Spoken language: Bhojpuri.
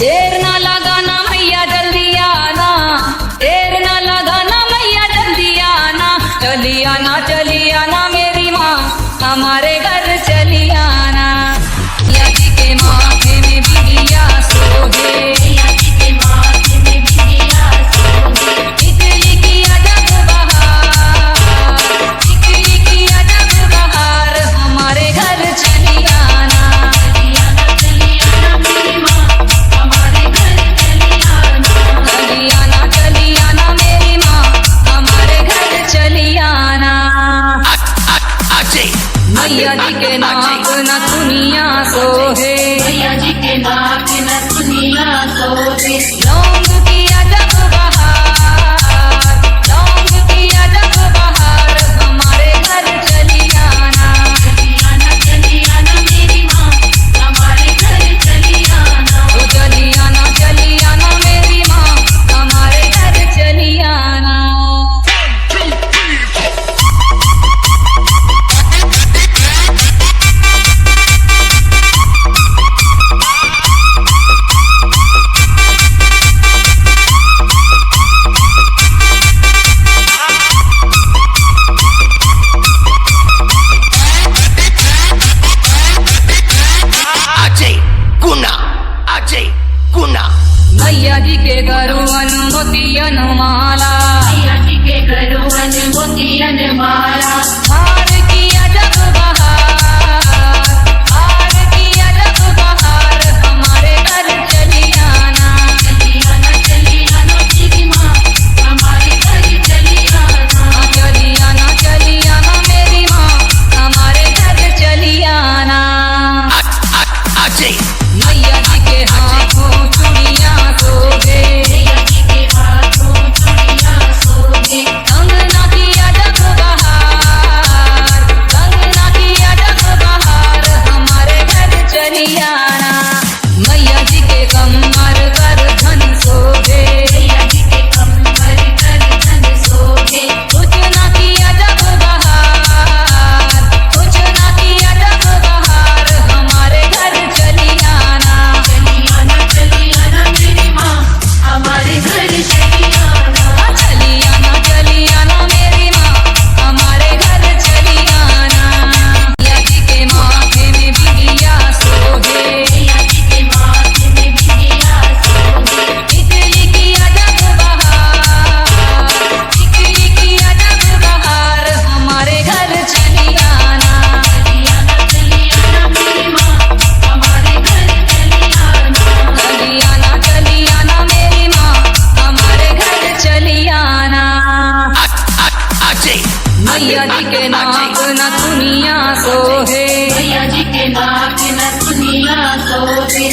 देर ना लगाना मैया जल्दी आना, देर ना लगाना मैया जल्दी आना, चली आना मेरी माँ हमारे घर चली आना। मैया जी के माथे में बिटिया सोहे, मैया जी के माथे में बिटिया सोहे, टिकली की अजब बहार, टिकली की अजब बहार हमारे घर चली आना। चली आना मेरी माँ हमारे घर चली आना, चली आना मेरी माँ हमारे घर चली आना। मैया जी के नाक न दुनिया सोहे, मैया जी के नाक न दुनिया सोहे, लौंग की अजब बहार, लौंग की अजब बहार हमारे घर चली आना। चली आना मेरी माँ हमारे घर चली आना, चली आना मेरी माँ हमारे घर चली आना। मैया जी के गरुवन मोतियन माला, मैया जी के गरुवन मोतियन माला, हार की अजब बहार, हार की अजब बहार हमारे घर चली आना। चली आना मेरी माँ हमारे घर चली आना, चली आना मेरी माँ हमारे घर चली आना। मैया जी के हाथों चूड़ियां सोहे, मैया जी के हाथों चूड़ियां सोहे, कंगना की अजब बहार, कंगना की अजब बहार हमारे घर चली आना। मैया जी के कमर कर धन सोहे, मैया जी के कमर कर धन सोहे, कुचना की अजब बहार, कुचना की अजब बहार हमारे घर चली आना। चली आना मेरी माँ हमारे घर चली आना, चली आना मेरी माँ हमारे घर चली आना। मैया जी के माथे में बिटिया सोहे, मैया जी के माथे में बिटिया सोहे, टिकली की अजब बहार, टिकली की अजब बहार हमारे घर चली आना। चली आना मेरी माँ हमारे घर चली आना, चली आना मेरी माँ हमारे घर चली आना। मैया जी के नाक न दुनिया सोहे, मैया जी के नाक न दुनिया सोहे,